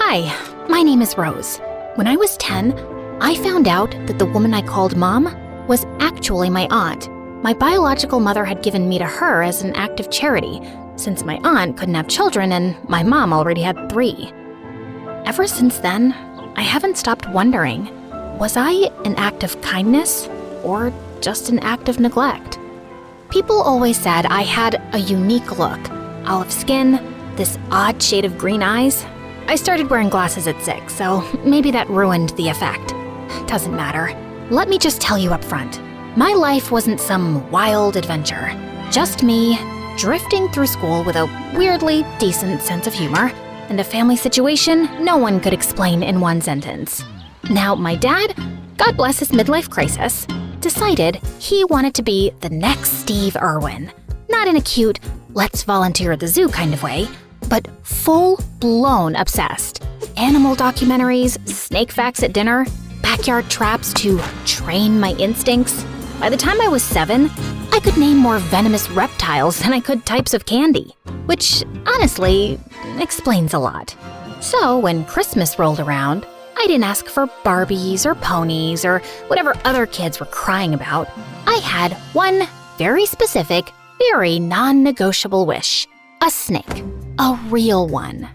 Hi, my name is Rose. When I was 10, I found out that the woman I called Mom was actually my aunt. My biological mother had given me to her as an act of charity, since my aunt couldn't have children and my mom already had 3. Ever since then, I haven't stopped wondering, was I an act of kindness or just an act of neglect? People always said I had a unique look, olive skin, this odd shade of green eyes. I started wearing glasses at 6, so maybe that ruined the effect. Doesn't matter. Let me just tell you up front. My life wasn't some wild adventure. Just me, drifting through school with a weirdly decent sense of humor, and a family situation no one could explain in one sentence. Now, my dad, God bless his midlife crisis, decided he wanted to be the next Steve Irwin. Not in a cute, let's volunteer at the zoo kind of way, but full-blown obsessed. Animal documentaries, snake facts at dinner, backyard traps to train my instincts. By the time I was 7, I could name more venomous reptiles than I could types of candy, which honestly explains a lot. So when Christmas rolled around, I didn't ask for Barbies or ponies or whatever other kids were crying about. I had one very specific, very non-negotiable wish. A snake. A real one.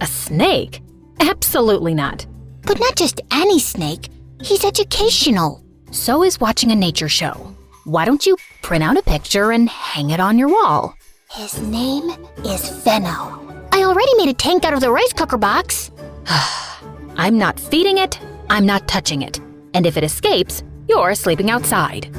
A snake? Absolutely not. But not just any snake. He's educational. So is watching a nature show. Why don't you print out a picture and hang it on your wall? His name is Venno. I already made a tank out of the rice cooker box. I'm not feeding it, I'm not touching it. And if it escapes, you're sleeping outside.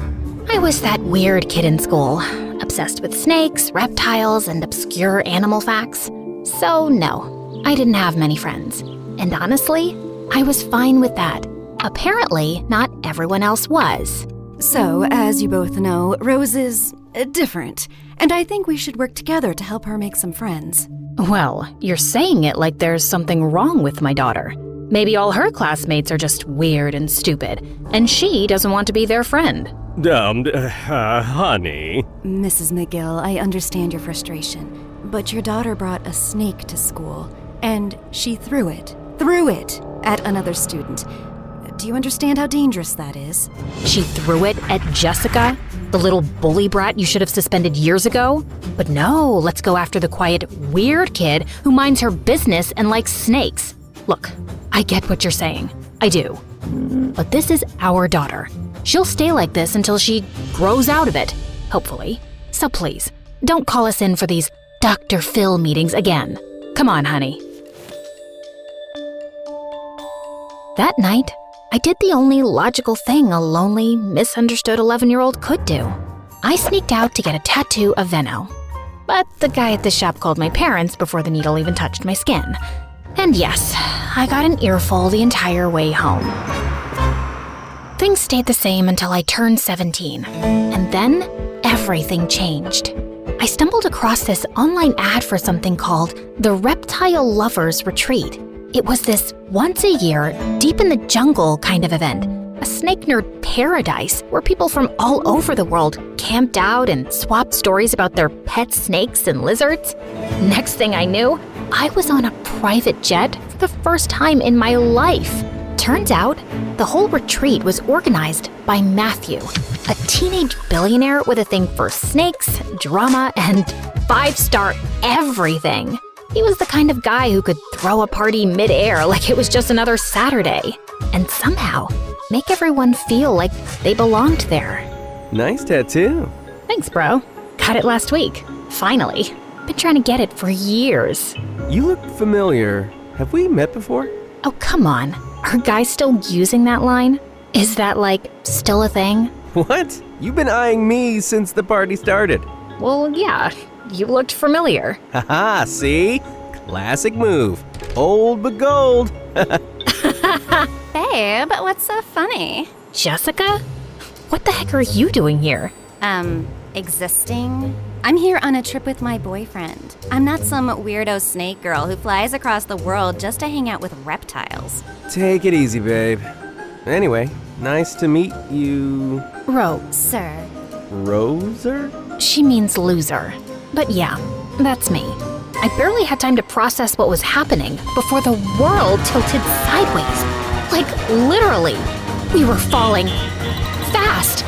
I was that weird kid in school, obsessed with snakes, reptiles, and obscure animal facts. So no, I didn't have many friends. And honestly, I was fine with that. Apparently, not everyone else was. So, as you both know, Rose is different, and I think we should work together to help her make some friends. Well, you're saying it like there's something wrong with my daughter. Maybe all her classmates are just weird and stupid, and she doesn't want to be their friend. Honey. Mrs. McGill, I understand your frustration, but your daughter brought a snake to school, and she threw it at another student. Do you understand how dangerous that is? She threw it at Jessica, the little bully brat you should have suspended years ago? But no, let's go after the quiet, weird kid who minds her business and likes snakes. Look, I get what you're saying. I do. But this is our daughter. She'll stay like this until she grows out of it, hopefully. So please, don't call us in for these Dr. Phil meetings again. Come on, honey. That night, I did the only logical thing a lonely, misunderstood 11-year-old could do. I sneaked out to get a tattoo of Venno. But the guy at the shop called my parents before the needle even touched my skin. And yes, I got an earful the entire way home. Things stayed the same until I turned 17. And then, everything changed. I stumbled across this online ad for something called the Reptile Lovers Retreat. It was this once-a-year, deep in the jungle kind of event, a snake nerd paradise where people from all over the world camped out and swapped stories about their pet snakes and lizards. Next thing I knew, I was on a private jet for the first time in my life. Turns out, the whole retreat was organized by Matthew, a teenage billionaire with a thing for snakes, drama, and 5-star everything. He was the kind of guy who could throw a party mid-air like it was just another Saturday, and somehow make everyone feel like they belonged there. Nice tattoo. Thanks, bro. Got it last week. Finally. Been trying to get it for years. You look familiar. Have we met before? Oh, come on. Are guys still using that line? Is that, still a thing? What? You've been eyeing me since the party started. Well, yeah. You looked familiar. Haha, see? Classic move. Old but gold. Babe, what's so funny? Jessica? What the heck are you doing here? Existing? I'm here on a trip with my boyfriend. I'm not some weirdo snake girl who flies across the world just to hang out with reptiles. Take it easy, babe. Anyway, nice to meet you. Sir. Roser? She means loser. But yeah, that's me. I barely had time to process what was happening before the world tilted sideways. Like, literally. We were falling. Fast.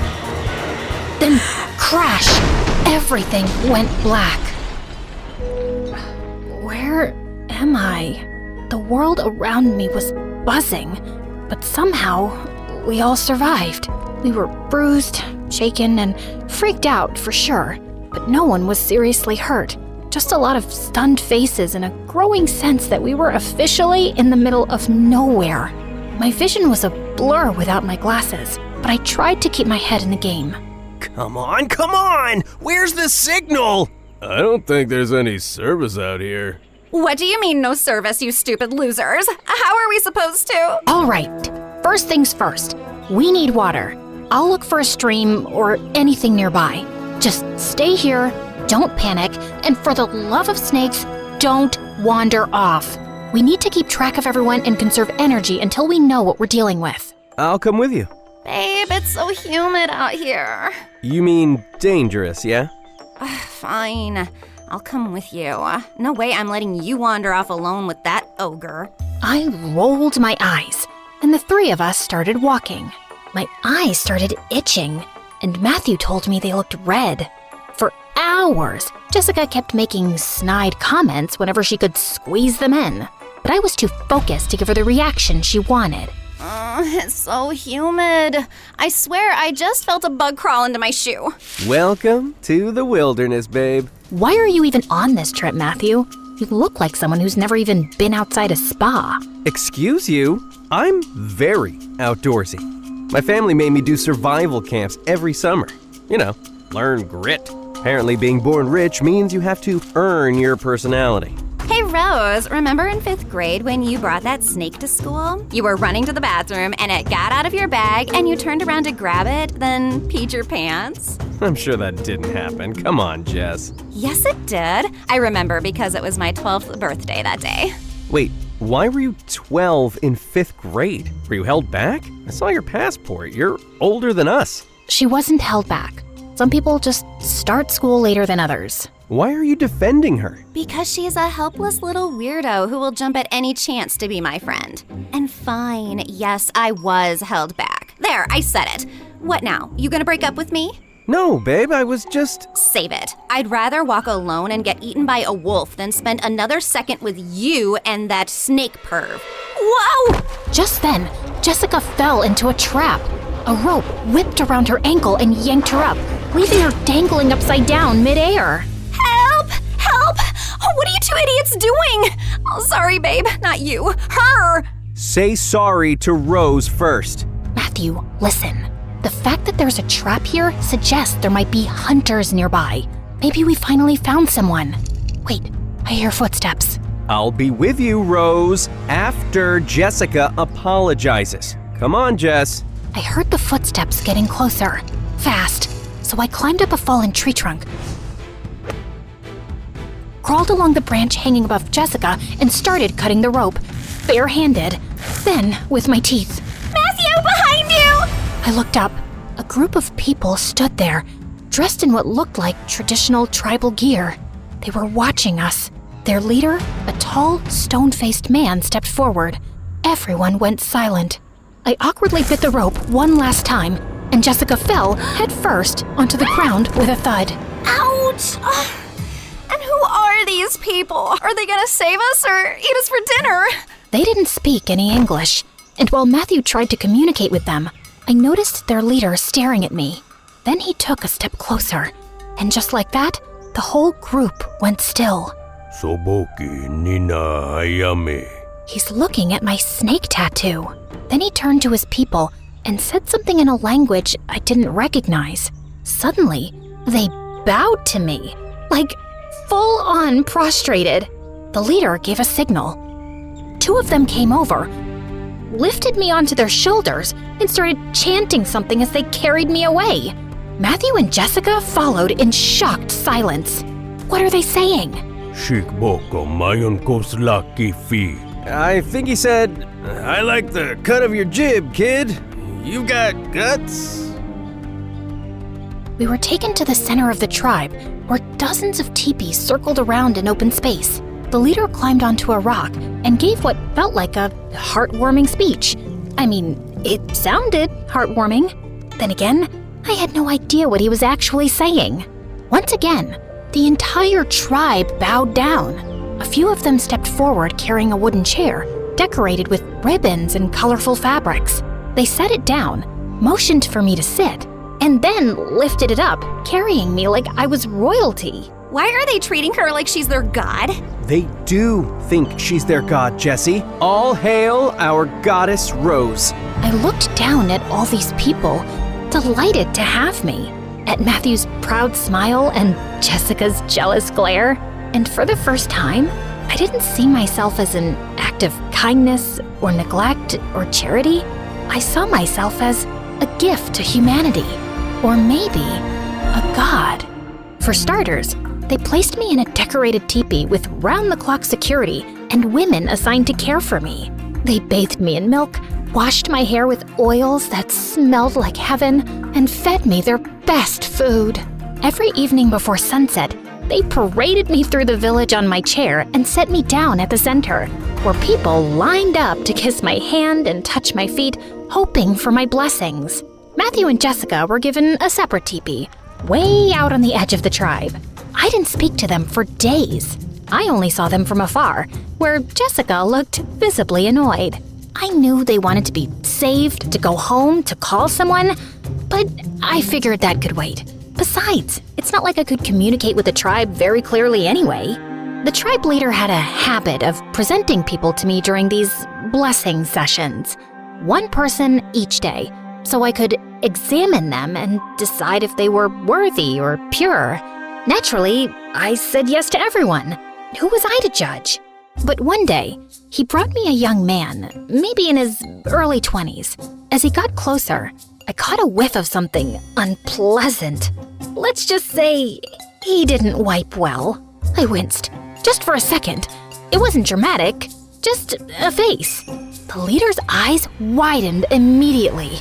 Then, crash. Everything went black. Where am I? The world around me was buzzing, but somehow we all survived. We were bruised, shaken, and freaked out for sure, but no one was seriously hurt. Just a lot of stunned faces and a growing sense that we were officially in the middle of nowhere. My vision was a blur without my glasses, but I tried to keep my head in the game. Come on! Where's the signal? I don't think there's any service out here. What do you mean, no service, you stupid losers? How are we supposed to? All right, first things first. We need water. I'll look for a stream or anything nearby. Just stay here, don't panic, and for the love of snakes, don't wander off. We need to keep track of everyone and conserve energy until we know what we're dealing with. I'll come with you. Babe, it's so humid out here. You mean dangerous, yeah? Fine, I'll come with you. No way I'm letting you wander off alone with that ogre. I rolled my eyes, and the three of us started walking. My eyes started itching, and Matthew told me they looked red. For hours, Jessica kept making snide comments whenever she could squeeze them in, but I was too focused to give her the reaction she wanted. It's so humid. I swear I just felt a bug crawl into my shoe. Welcome to the wilderness, babe. Why are you even on this trip, Matthew? You look like someone who's never even been outside a spa. Excuse you? I'm very outdoorsy. My family made me do survival camps every summer. You know, learn grit. Apparently being born rich means you have to earn your personality. Hey Rose, remember in 5th grade when you brought that snake to school? You were running to the bathroom and it got out of your bag and you turned around to grab it, then peed your pants? I'm sure that didn't happen. Come on, Jess. Yes, it did. I remember because it was my 12th birthday that day. Wait, why were you 12 in 5th grade? Were you held back? I saw your passport. You're older than us. She wasn't held back. Some people just start school later than others. Why are you defending her? Because she's a helpless little weirdo who will jump at any chance to be my friend. And fine, yes, I was held back. There, I said it. What now? You gonna break up with me? No, babe, I was just... Save it. I'd rather walk alone and get eaten by a wolf than spend another second with you and that snake perv. Whoa! Just then, Jessica fell into a trap. A rope whipped around her ankle and yanked her up, leaving her dangling upside down midair. Help! Help! Oh, what are you two idiots doing? Oh, sorry, babe. Not you. Her! Say sorry to Rose first. Matthew, listen. The fact that there's a trap here suggests there might be hunters nearby. Maybe we finally found someone. Wait, I hear footsteps. I'll be with you, Rose, after Jessica apologizes. Come on, Jess. I heard the footsteps getting closer, fast, so I climbed up a fallen tree trunk, crawled along the branch hanging above Jessica, and started cutting the rope, barehanded, then with my teeth. Matthew, behind you! I looked up. A group of people stood there, dressed in what looked like traditional tribal gear. They were watching us. Their leader, a tall, stone-faced man, stepped forward. Everyone went silent. I awkwardly bit the rope one last time, and Jessica fell headfirst onto the ground with a thud. Ouch! And who are these people? Are they gonna save us or eat us for dinner? They didn't speak any English, and while Matthew tried to communicate with them, I noticed their leader staring at me. Then he took a step closer, and just like that, the whole group went still. Soboki Nina Hayame. He's looking at my snake tattoo. Then he turned to his people and said something in a language I didn't recognize. Suddenly, they bowed to me, like full-on prostrated. The leader gave a signal. 2 of them came over, lifted me onto their shoulders, and started chanting something as they carried me away. Matthew and Jessica followed in shocked silence. What are they saying? Shikboko Mayon Koslaki Fi. I think he said, I like the cut of your jib, kid. You've got guts. We were taken to the center of the tribe, where dozens of teepees circled around in open space. The leader climbed onto a rock and gave what felt like a heartwarming speech. I mean, it sounded heartwarming. Then again, I had no idea what he was actually saying. Once again, the entire tribe bowed down. A few of them stepped forward carrying a wooden chair, decorated with ribbons and colorful fabrics. They set it down, motioned for me to sit, and then lifted it up, carrying me like I was royalty. Why are they treating her like she's their god? They do think she's their god, Jessie. All hail our goddess Rose. I looked down at all these people, delighted to have me, at Matthew's proud smile and Jessica's jealous glare. And for the first time, I didn't see myself as an act of kindness or neglect or charity. I saw myself as a gift to humanity, or maybe a god. For starters, they placed me in a decorated teepee with round-the-clock security and women assigned to care for me. They bathed me in milk, washed my hair with oils that smelled like heaven, and fed me their best food. Every evening before sunset, they paraded me through the village on my chair and set me down at the center, where people lined up to kiss my hand and touch my feet, hoping for my blessings. Matthew and Jessica were given a separate teepee, way out on the edge of the tribe. I didn't speak to them for days. I only saw them from afar, where Jessica looked visibly annoyed. I knew they wanted to be saved, to go home, to call someone, but I figured that could wait. Besides, it's not like I could communicate with the tribe very clearly anyway. The tribe leader had a habit of presenting people to me during these blessing sessions, one person each day, so I could examine them and decide if they were worthy or pure. Naturally, I said yes to everyone. Who was I to judge? But one day, he brought me a young man, maybe in his early 20s. As he got closer, I caught a whiff of something unpleasant. Let's just say he didn't wipe well. I winced, just for a second. It wasn't dramatic, just a face. The leader's eyes widened immediately.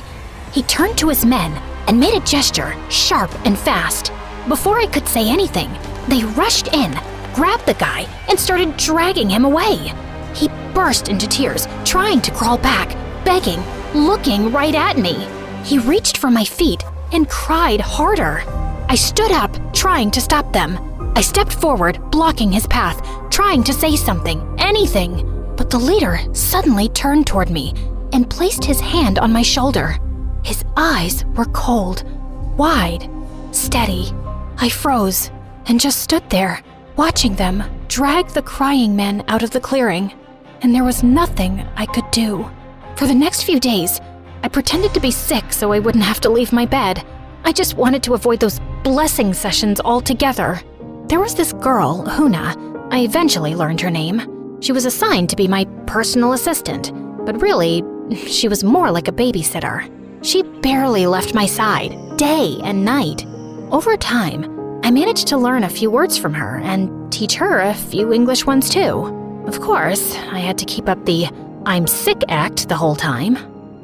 He turned to his men and made a gesture, sharp and fast. Before I could say anything, they rushed in, grabbed the guy, and started dragging him away. He burst into tears, trying to crawl back, begging, looking right at me. He reached for my feet and cried harder. I stood up, trying to stop them. I stepped forward, blocking his path, trying to say something, anything. But the leader suddenly turned toward me and placed his hand on my shoulder. His eyes were cold, wide, steady. I froze and just stood there, watching them drag the crying men out of the clearing. And there was nothing I could do. For the next few days, I pretended to be sick so I wouldn't have to leave my bed. I just wanted to avoid those blessing sessions altogether. There was this girl, Huna. I eventually learned her name. She was assigned to be my personal assistant, but really, she was more like a babysitter. She barely left my side, day and night. Over time, I managed to learn a few words from her and teach her a few English ones too. Of course, I had to keep up the I'm sick act the whole time.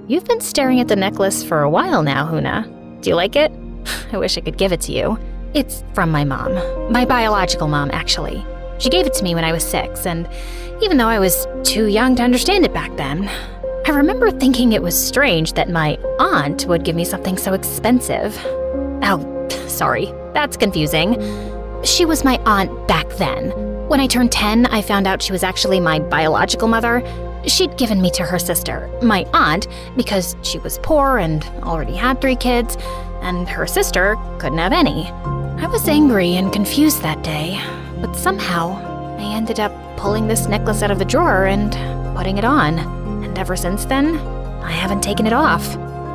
You've been staring at the necklace for a while now, Huna. Do you like it? I wish I could give it to you. It's from my mom. My biological mom, actually. She gave it to me when I was 6, and even though I was too young to understand it back then, I remember thinking it was strange that my aunt would give me something so expensive. Oh, sorry, that's confusing. She was my aunt back then. When I turned 10, I found out she was actually my biological mother. She'd given me to her sister, my aunt, because she was poor and already had 3 kids, and her sister couldn't have any. I was angry and confused that day, but somehow I ended up pulling this necklace out of the drawer and putting it on. And ever since then, I haven't taken it off.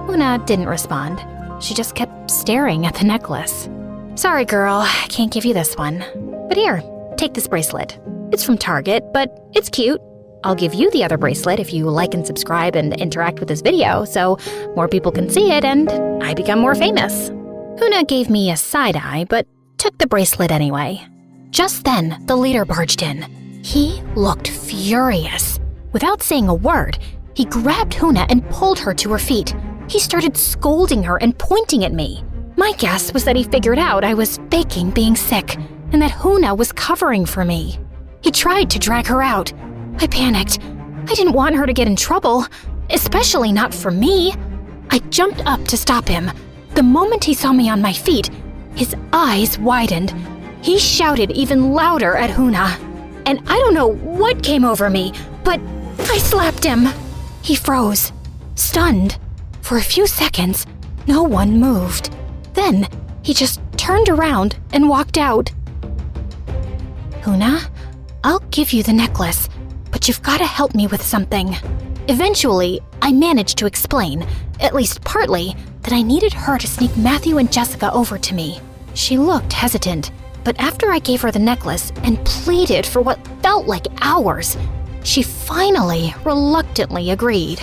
Huna didn't respond. She just kept staring at the necklace. Sorry, girl, I can't give you this one. But here, take this bracelet. It's from Target, but it's cute. I'll give you the other bracelet if you like and subscribe and interact with this video so more people can see it and I become more famous. Huna gave me a side eye, but took the bracelet anyway. Just then, the leader barged in. He looked furious. Without saying a word, he grabbed Huna and pulled her to her feet. He started scolding her and pointing at me. My guess was that he figured out I was faking being sick and that Huna was covering for me. He tried to drag her out. I panicked. I didn't want her to get in trouble, especially not for me. I jumped up to stop him. The moment he saw me on my feet, his eyes widened. He shouted even louder at Huna. And I don't know what came over me, but I slapped him. He froze, stunned. For a few seconds, no one moved. Then he just turned around and walked out. Huna, I'll give you the necklace, but you've got to help me with something. Eventually, I managed to explain, at least partly, that I needed her to sneak Matthew and Jessica over to me. She looked hesitant, but after I gave her the necklace and pleaded for what felt like hours, she finally reluctantly agreed.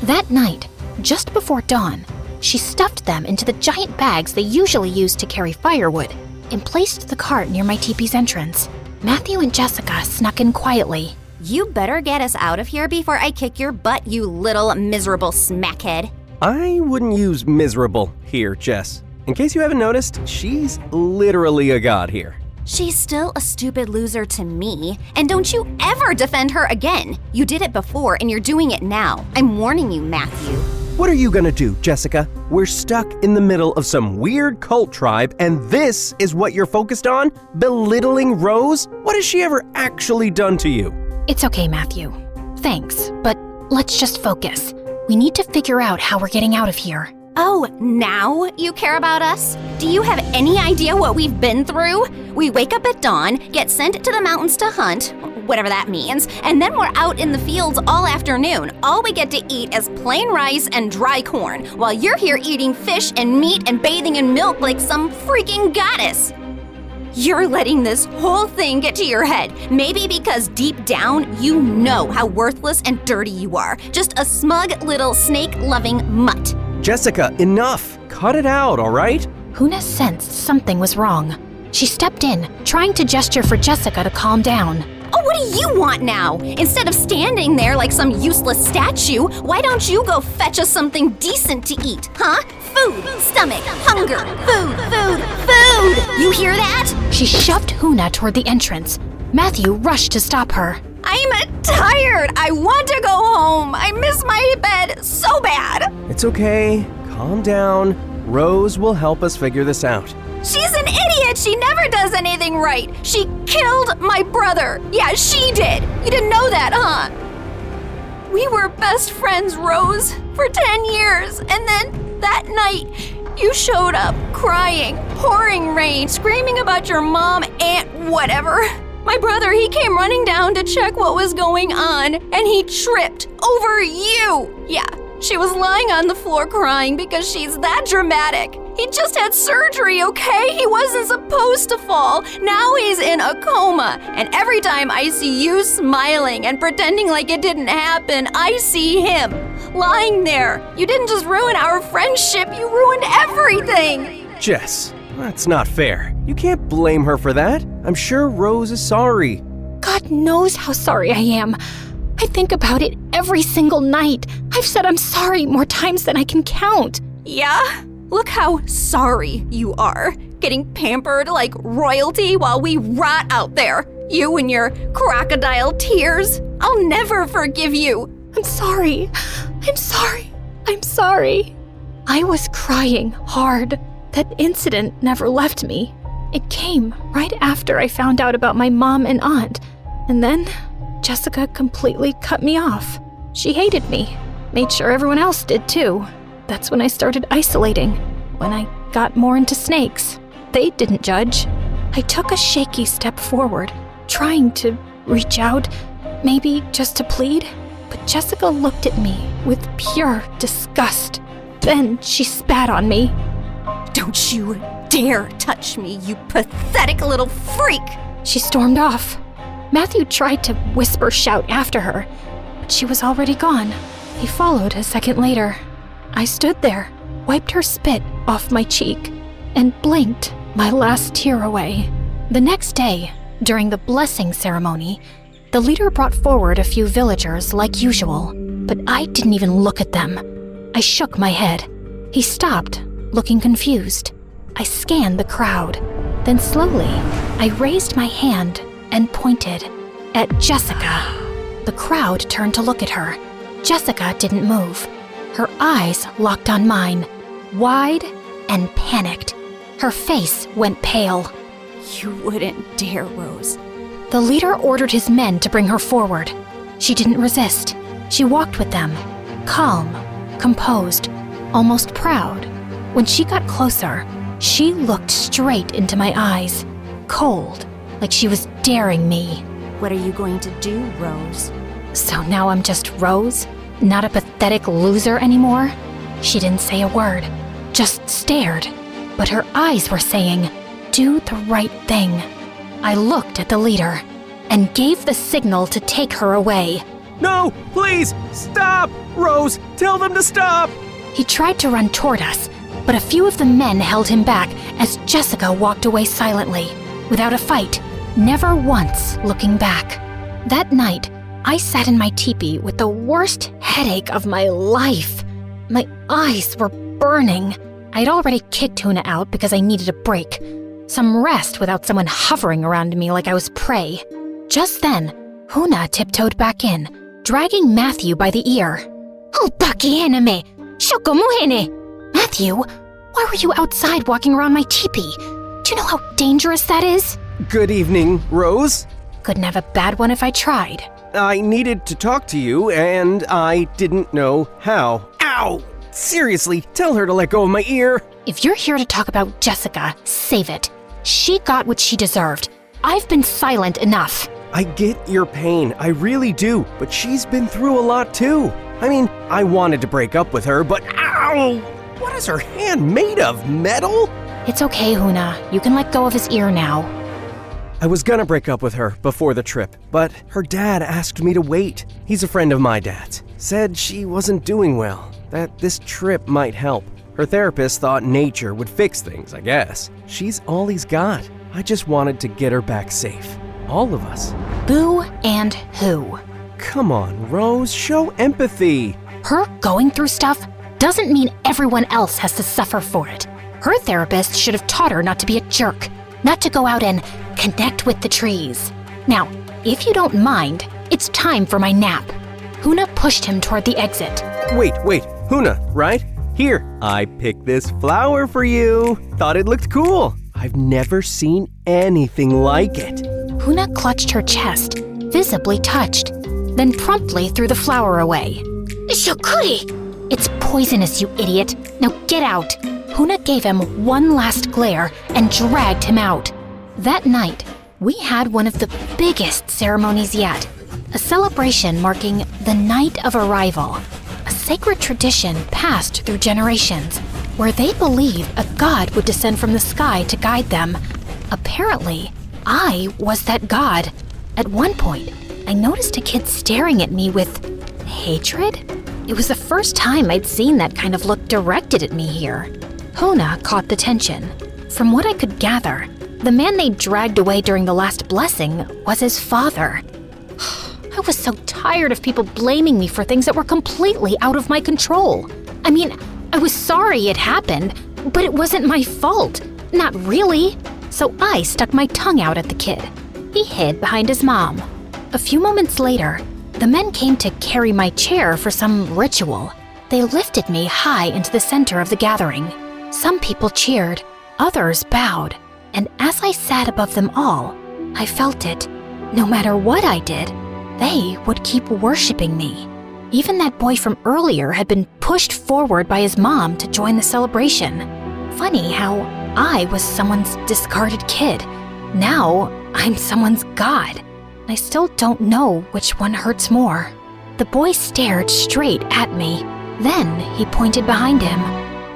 That night, just before dawn, she stuffed them into the giant bags they usually use to carry firewood and placed the cart near my teepee's entrance. Matthew and Jessica snuck in quietly. You better get us out of here before I kick your butt, you little miserable smackhead. I wouldn't use miserable here, Jess. In case you haven't noticed, she's literally a god here. She's still a stupid loser to me, and don't you ever defend her again. You did it before, and you're doing it now. I'm warning you, Matthew. What are you gonna do, Jessica? We're stuck in the middle of some weird cult tribe, and this is what you're focused on? Belittling Rose? What has she ever actually done to you? It's okay, Matthew. Thanks, but let's just focus. We need to figure out how we're getting out of here. Oh, now you care about us? Do you have any idea what we've been through? We wake up at dawn, get sent to the mountains to hunt, whatever that means, and then we're out in the fields all afternoon. All we get to eat is plain rice and dry corn, while you're here eating fish and meat and bathing in milk like some freaking goddess. You're letting this whole thing get to your head, maybe because deep down you know how worthless and dirty you are. Just a smug little snake-loving mutt. Jessica, enough! Cut it out, all right? Huna sensed something was wrong. She stepped in, trying to gesture for Jessica to calm down. Oh, what do you want now? Instead of standing there like some useless statue, why don't you go fetch us something decent to eat, huh? Food, stomach, hunger, food! You hear that? She shoved Huna toward the entrance. Matthew rushed to stop her. I'm tired. I want to go home. I miss my bed so bad. It's okay. Calm down. Rose will help us figure this out. She's an idiot. She never does anything right. She killed my brother. Yeah, she did. You didn't know that, huh? We were best friends, Rose, for 10 years. And then that night, you showed up crying, pouring rain, screaming about your mom, aunt, whatever. My brother, he came running down to check what was going on, and he tripped over you. Yeah, she was lying on the floor crying because she's that dramatic. He just had surgery, okay? He wasn't supposed to fall. Now he's in a coma, and every time I see you smiling and pretending like it didn't happen, I see him lying there. You didn't just ruin our friendship, you ruined everything. Jess, that's not fair. You can't blame her for that. I'm sure Rose is sorry. God knows how sorry I am. I think about it every single night. I've said I'm sorry more times than I can count. Yeah? Look how sorry you are. Getting pampered like royalty while we rot out there. You and your crocodile tears. I'll never forgive you. I'm sorry. I'm sorry. I'm sorry. I was crying hard. That incident never left me. It came right after I found out about my mom and aunt. And then Jessica completely cut me off. She hated me. Made sure everyone else did too. That's when I started isolating. When I got more into snakes. They didn't judge. I took a shaky step forward, trying to reach out, maybe just to plead. But Jessica looked at me with pure disgust. Then she spat on me. Don't you dare touch me, you pathetic little freak! She stormed off. Matthew tried to whisper-shout after her, but she was already gone. He followed a second later. I stood there, wiped her spit off my cheek, and blinked my last tear away. The next day, during the blessing ceremony, the leader brought forward a few villagers like usual, but I didn't even look at them. I shook my head. He stopped, looking confused. I scanned the crowd. Then slowly, I raised my hand and pointed at Jessica. The crowd turned to look at her. Jessica didn't move. Her eyes locked on mine, wide and panicked. Her face went pale. You wouldn't dare, Rose. The leader ordered his men to bring her forward. She didn't resist. She walked with them, calm, composed, almost proud. When she got closer, she looked straight into my eyes, cold, like she was daring me. What are you going to do, Rose? So now I'm just Rose, not a pathetic loser anymore? She didn't say a word, just stared. But her eyes were saying, do the right thing. I looked at the leader and gave the signal to take her away. No, please, stop! Rose, tell them to stop! He tried to run toward us, but a few of the men held him back as Jessica walked away silently, without a fight, never once looking back. That night, I sat in my teepee with the worst headache of my life. My eyes were burning. I'd already kicked Huna out because I needed a break. Some rest without someone hovering around me like I was prey. Just then, Huna tiptoed back in, dragging Matthew by the ear. Oh, Bucky Anime! Shokomuhene! Matthew, why were you outside walking around my teepee? Do you know how dangerous that is? Good evening, Rose. Couldn't have a bad one if I tried. I needed to talk to you, and I didn't know how. Ow! Seriously, tell her to let go of my ear. If you're here to talk about Jessica, save it. She got what she deserved. I've been silent enough. I get your pain, I really do, but she's been through a lot too. I mean, I wanted to break up with her, but ow! What is her hand made of, metal? It's okay, Huna. You can let go of his ear now. I was gonna break up with her before the trip, but her dad asked me to wait. He's a friend of my dad's. Said she wasn't doing well, that this trip might help. Her therapist thought nature would fix things, I guess. She's all he's got. I just wanted to get her back safe. All of us. Boo and who? Come on, Rose, show empathy. Her going through stuff doesn't mean everyone else has to suffer for it. Her therapist should have taught her not to be a jerk, not to go out and connect with the trees. Now, if you don't mind, it's time for my nap. Huna pushed him toward the exit. Wait, Huna, right? Here, I picked this flower for you. Thought it looked cool. I've never seen anything like it. Huna clutched her chest, visibly touched, then promptly threw the flower away. Shokuri! It's poisonous, you idiot. Now get out. Huna gave him one last glare and dragged him out. That night, we had one of the biggest ceremonies yet. A celebration marking the night of arrival. A sacred tradition passed through generations, where they believed a god would descend from the sky to guide them. Apparently, I was that god. At one point, I noticed a kid staring at me with hatred. It was the first time I'd seen that kind of look directed at me here. Huna caught the tension. From what I could gather, the man they dragged away during the last blessing was his father. I was so tired of people blaming me for things that were completely out of my control. I mean, I was sorry it happened, but it wasn't my fault. Not really. So I stuck my tongue out at the kid. He hid behind his mom. A few moments later, the men came to carry my chair for some ritual. They lifted me high into the center of the gathering. Some people cheered, others bowed, and as I sat above them all, I felt it. No matter what I did, they would keep worshiping me. Even that boy from earlier had been pushed forward by his mom to join the celebration. Funny how I was someone's discarded kid. Now I'm someone's god. I still don't know which one hurts more. The boy stared straight at me. Then he pointed behind him.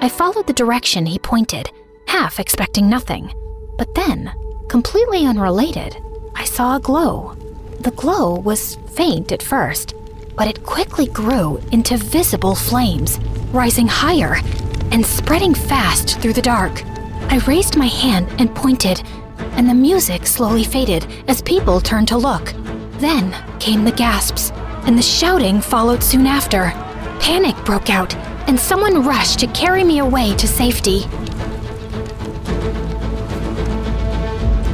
I followed the direction he pointed, half expecting nothing. But then, completely unrelated, I saw a glow. The glow was faint at first, but it quickly grew into visible flames, rising higher and spreading fast through the dark. I raised my hand and pointed, and the music slowly faded as people turned to look. Then came the gasps, and the shouting followed soon after. Panic broke out, and someone rushed to carry me away to safety.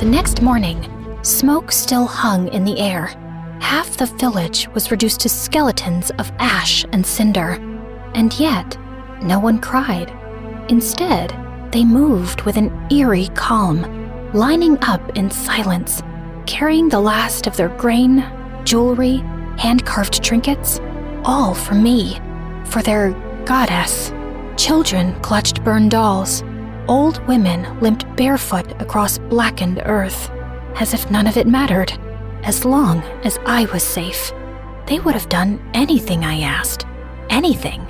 The next morning, smoke still hung in the air. Half the village was reduced to skeletons of ash and cinder. And yet, no one cried. Instead, they moved with an eerie calm, lining up in silence, carrying the last of their grain, jewelry, hand-carved trinkets, all for me, for their goddess. Children clutched burned dolls. Old women limped barefoot across blackened earth, as if none of it mattered. As long as I was safe, they would have done anything I asked. Anything.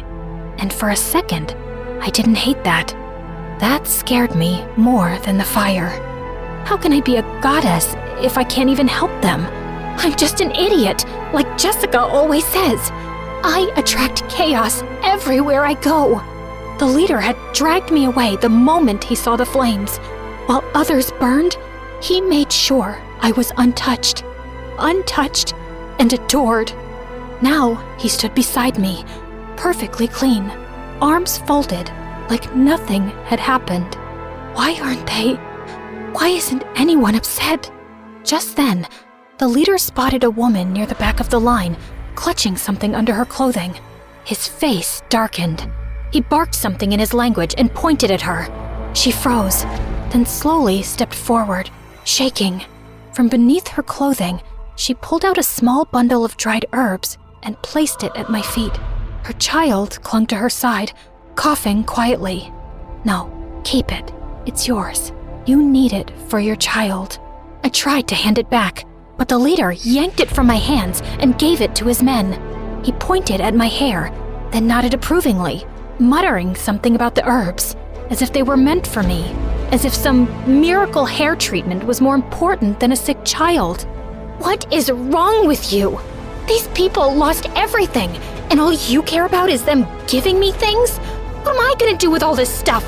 And for a second, I didn't hate that. That scared me more than the fire. How can I be a goddess if I can't even help them? I'm just an idiot, like Jessica always says. I attract chaos everywhere I go. The leader had dragged me away the moment he saw the flames. While others burned, he made sure I was untouched and adored. Now he stood beside me, perfectly clean, arms folded, like nothing had happened. Why isn't anyone upset? Just then, the leader spotted a woman near the back of the line, clutching something under her clothing. His face darkened. He barked something in his language and pointed at her. She froze, then slowly stepped forward, shaking. From beneath her clothing, she pulled out a small bundle of dried herbs and placed it at my feet. Her child clung to her side, coughing quietly. "No, keep it. It's yours. You need it for your child." I tried to hand it back, but the leader yanked it from my hands and gave it to his men. He pointed at my hair, then nodded approvingly, muttering something about the herbs, as if they were meant for me, as if some miracle hair treatment was more important than a sick child. What is wrong with you? These people lost everything, and all you care about is them giving me things? What am I gonna do with all this stuff?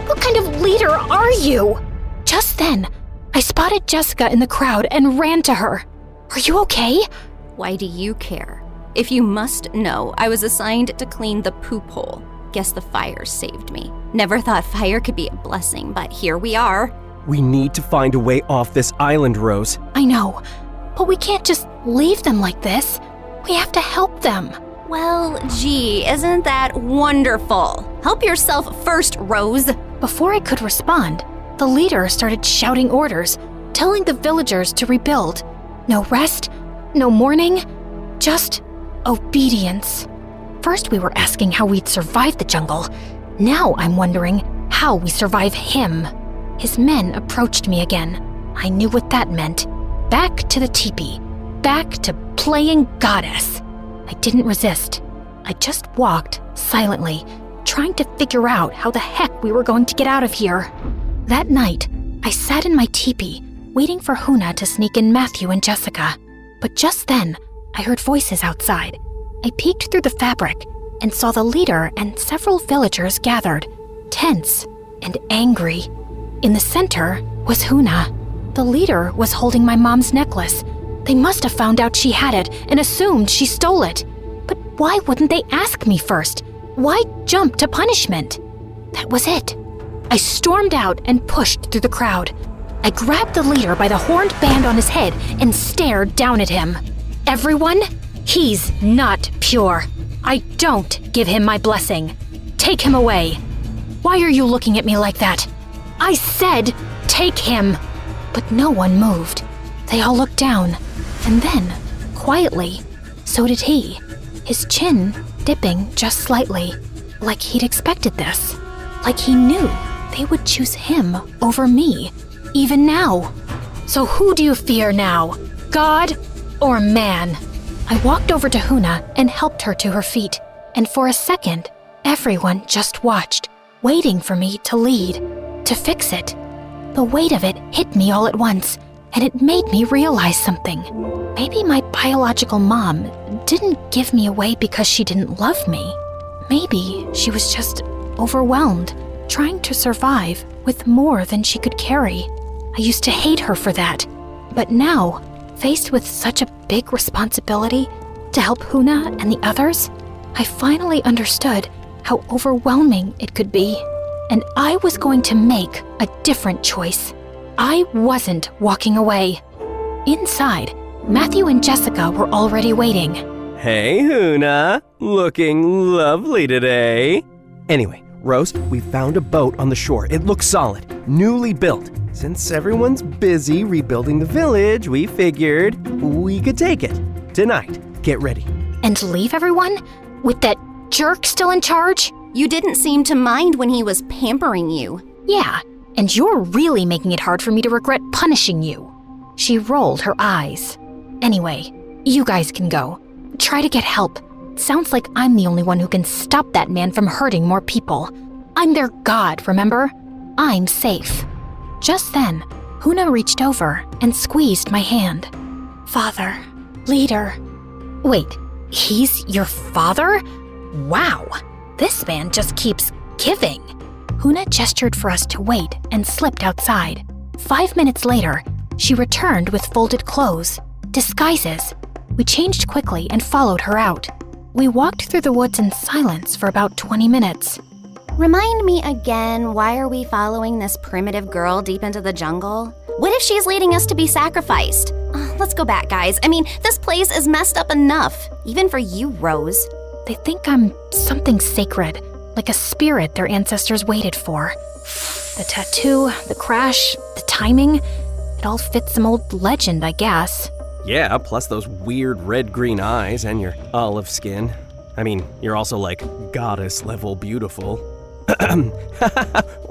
What kind of leader are you? Just then, I spotted Jessica in the crowd and ran to her. Are you okay? Why do you care? If you must know, I was assigned to clean the poop hole. Guess the fire saved me. Never thought fire could be a blessing, but here we are. We need to find a way off this island, Rose. I know, but we can't just leave them like this. We have to help them. Well, gee, isn't that wonderful? Help yourself first, Rose. Before I could respond, the leader started shouting orders, telling the villagers to rebuild. No rest, no mourning, just obedience. First we were asking how we'd survive the jungle. Now I'm wondering how we survive him. His men approached me again. I knew what that meant. Back to the teepee. Back to playing goddess. I didn't resist. I just walked silently, trying to figure out how the heck we were going to get out of here. That night, I sat in my teepee, waiting for Huna to sneak in Matthew and Jessica. But just then, I heard voices outside. I peeked through the fabric and saw the leader and several villagers gathered, tense and angry. In the center was Huna. The leader was holding my mom's necklace. They must have found out she had it and assumed she stole it. But why wouldn't they ask me first? Why jump to punishment? That was it. I stormed out and pushed through the crowd. I grabbed the leader by the horned band on his head and stared down at him. Everyone, he's not pure. I don't give him my blessing. Take him away. Why are you looking at me like that? I said, take him. But no one moved. They all looked down, and then, quietly, so did he, his chin dipping just slightly, like he'd expected this, like he knew they would choose him over me, even now. So who do you fear now, God or man? I walked over to Huna and helped her to her feet, and for a second, everyone just watched, waiting for me to lead, to fix it. The weight of it hit me all at once, and it made me realize something. Maybe my biological mom didn't give me away because she didn't love me. Maybe she was just overwhelmed, trying to survive with more than she could carry. I used to hate her for that, but now, faced with such a big responsibility to help Huna and the others, I finally understood how overwhelming it could be. And I was going to make a different choice. I wasn't walking away. Inside, Matthew and Jessica were already waiting. Hey, Huna. Looking lovely today. Anyway, Rose, we found a boat on the shore. It looks solid, newly built. Since everyone's busy rebuilding the village, we figured we could take it. Tonight, get ready. And leave everyone? With that jerk still in charge? You didn't seem to mind when he was pampering you. Yeah, and you're really making it hard for me to regret punishing you. She rolled her eyes. Anyway, you guys can go. Try to get help. Sounds like I'm the only one who can stop that man from hurting more people. I'm their god, remember? I'm safe. Just then, Huna reached over and squeezed my hand. Father, leader. Wait, he's your father? Wow, this man just keeps giving. Huna gestured for us to wait and slipped outside. 5 minutes later, she returned with folded clothes, disguises. We changed quickly and followed her out. We walked through the woods in silence for about 20 minutes. Remind me again, why are we following this primitive girl deep into the jungle? What if she's leading us to be sacrificed? Let's go back, guys. I mean, this place is messed up enough, even for you, Rose. They think I'm something sacred, like a spirit their ancestors waited for. The tattoo, the crash, the timing, it all fits some old legend, I guess. Yeah, plus those weird red-green eyes and your olive skin. I mean, you're also like goddess-level beautiful.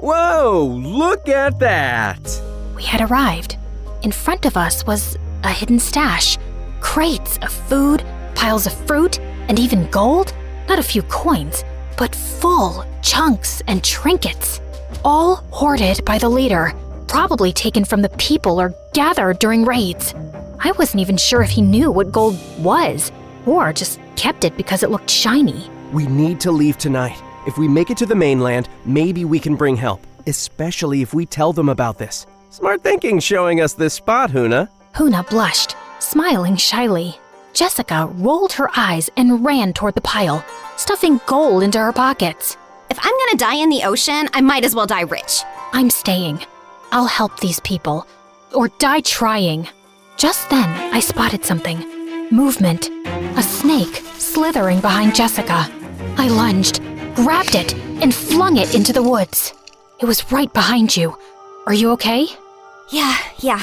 Whoa, look at that! We had arrived. In front of us was a hidden stash. Crates of food, piles of fruit, and even gold. Not a few coins, but full chunks and trinkets. All hoarded by the leader, probably taken from the people or gathered during raids. I wasn't even sure if he knew what gold was, or just kept it because it looked shiny. We need to leave tonight. If we make it to the mainland, maybe we can bring help, especially if we tell them about this. Smart thinking showing us this spot, Huna. Huna blushed, smiling shyly. Jessica rolled her eyes and ran toward the pile, stuffing gold into her pockets. If I'm gonna die in the ocean, I might as well die rich. I'm staying. I'll help these people. Or die trying. Just then, I spotted something. Movement. A snake slithering behind Jessica. I lunged, grabbed it, and flung it into the woods. It was right behind you. Are you okay? Yeah,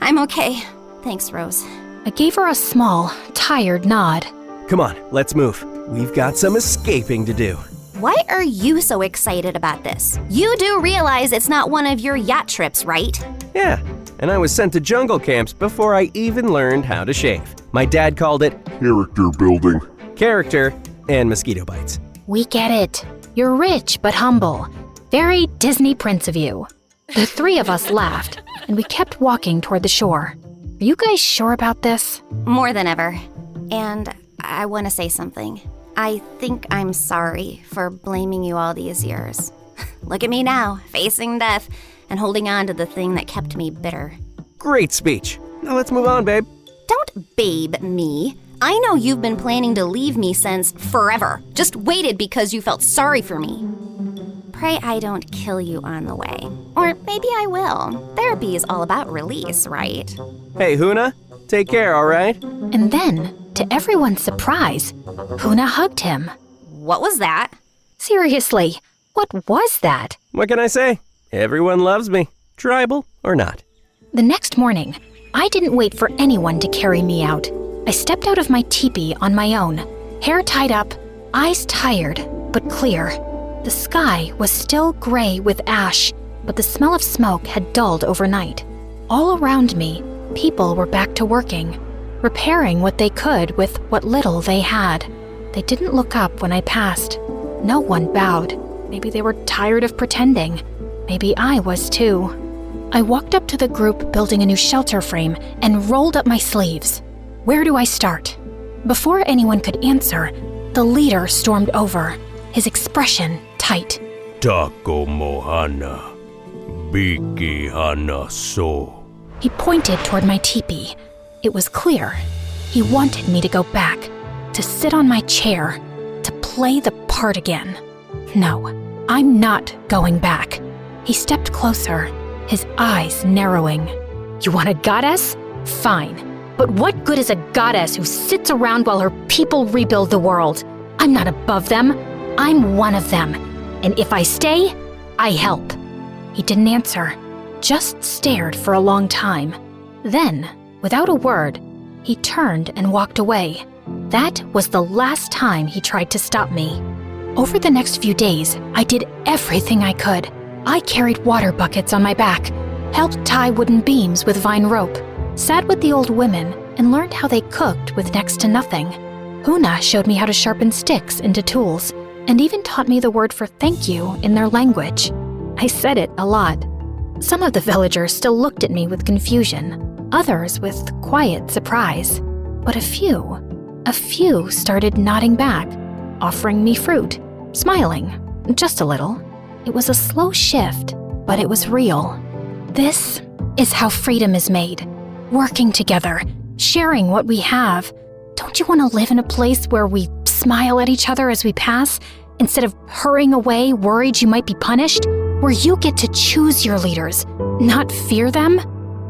I'm okay. Thanks, Rose. I gave her a small, tired nod. Come on, let's move. We've got some escaping to do. Why are you so excited about this? You do realize it's not one of your yacht trips, right? Yeah, and I was sent to jungle camps before I even learned how to shave. My dad called it Character building. character and mosquito bites. We get it. You're rich but humble. Very Disney Prince of you. The three of us laughed, and we kept walking toward the shore. Are you guys sure about this? More than ever. And I want to say something. I think I'm sorry for blaming you all these years. Look at me now, facing death and holding on to the thing that kept me bitter. Great speech. Now let's move on, babe. Don't babe me. I know you've been planning to leave me since forever. Just waited because you felt sorry for me. Pray I don't kill you on the way. Or maybe I will. Therapy is all about release, right? Hey, Huna, take care, all right? And then, to everyone's surprise, Huna hugged him. What was that? Seriously, what was that? What can I say? Everyone loves me, tribal or not. The next morning, I didn't wait for anyone to carry me out. I stepped out of my teepee on my own, hair tied up, eyes tired but clear. The sky was still gray with ash, but the smell of smoke had dulled overnight. All around me, people were back to working, repairing what they could with what little they had. They didn't look up when I passed. No one bowed. Maybe they were tired of pretending. Maybe I was too. I walked up to the group building a new shelter frame and rolled up my sleeves. Where do I start? Before anyone could answer, the leader stormed over, his expression tight. Tako mohana. Biki hana so. He pointed toward my teepee. It was clear. He wanted me to go back, to sit on my chair, to play the part again. No, I'm not going back. He stepped closer, his eyes narrowing. You want a goddess? Fine. But what good is a goddess who sits around while her people rebuild the world? I'm not above them. I'm one of them. And if I stay, I help. He didn't answer, just stared for a long time. Then, without a word, he turned and walked away. That was the last time he tried to stop me. Over the next few days, I did everything I could. I carried water buckets on my back, helped tie wooden beams with vine rope, sat with the old women, and learned how they cooked with next to nothing. Huna showed me how to sharpen sticks into tools, and even taught me the word for thank you in their language. I said it a lot. Some of the villagers still looked at me with confusion, others with quiet surprise. But a few started nodding back, offering me fruit, smiling, just a little. It was a slow shift, but it was real. This is how freedom is made. Working together, sharing what we have. Don't you want to live in a place where we smile at each other as we pass, instead of hurrying away worried you might be punished? Where you get to choose your leaders, not fear them?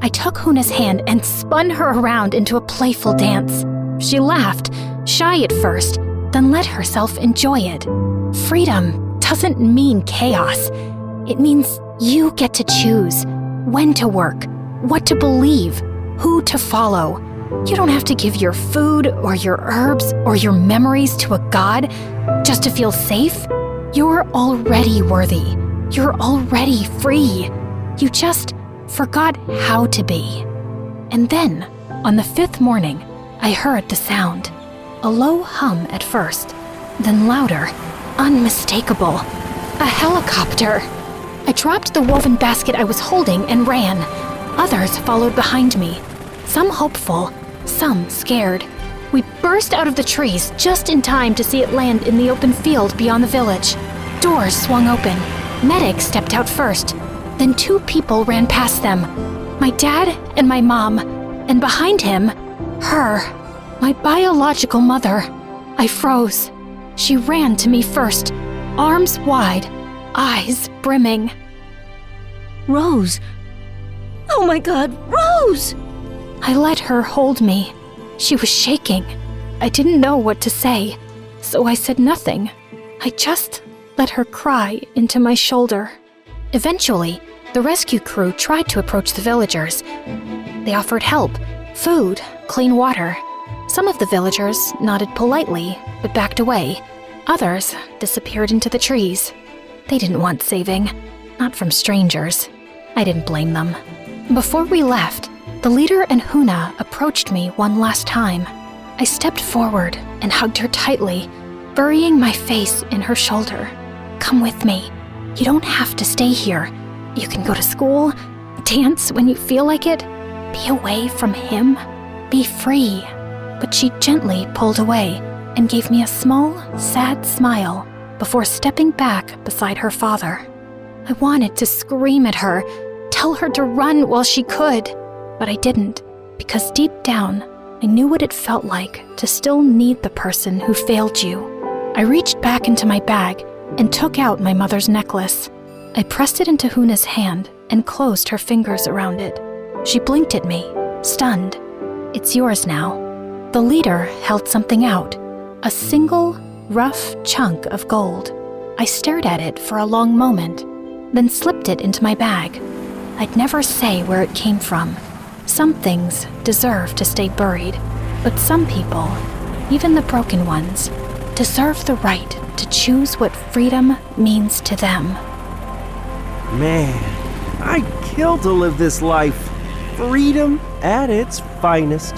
I took Huna's hand and spun her around into a playful dance. She laughed, shy at first, then let herself enjoy it. Freedom doesn't mean chaos. It means you get to choose when to work, what to believe, who to follow. You don't have to give your food or your herbs or your memories to a god just to feel safe. You're already worthy. You're already free. You just forgot how to be. And then, on the 5th morning, I heard the sound. A low hum at first, then louder, unmistakable. A helicopter. I dropped the woven basket I was holding and ran. Others followed behind me, some hopeful, some scared. We burst out of the trees just in time to see it land in the open field beyond the village. Doors swung open. Medic stepped out first. Then 2 people ran past them. My dad and my mom. And behind him, her, my biological mother. I froze. She ran to me first, arms wide, eyes brimming. Rose! Oh my God, Rose! I let her hold me. She was shaking. I didn't know what to say, so I said nothing. I just let her cry into my shoulder. Eventually, the rescue crew tried to approach the villagers. They offered help, food, clean water. Some of the villagers nodded politely, but backed away. Others disappeared into the trees. They didn't want saving, not from strangers. I didn't blame them. Before we left, the leader and Huna approached me one last time. I stepped forward and hugged her tightly, burying my face in her shoulder. Come with me. You don't have to stay here. You can go to school, dance when you feel like it, be away from him, be free. But she gently pulled away and gave me a small, sad smile before stepping back beside her father. I wanted to scream at her, tell her to run while she could, but I didn't, because deep down, I knew what it felt like to still need the person who failed you. I reached back into my bag and took out my mother's necklace. I pressed it into Huna's hand and closed her fingers around it. She blinked at me, stunned. It's yours now. The leader held something out, a single, rough chunk of gold. I stared at it for a long moment, then slipped it into my bag. I'd never say where it came from. Some things deserve to stay buried, but some people, even the broken ones, deserve the right to choose what freedom means to them. Man, I'd kill to live this life. Freedom at its finest.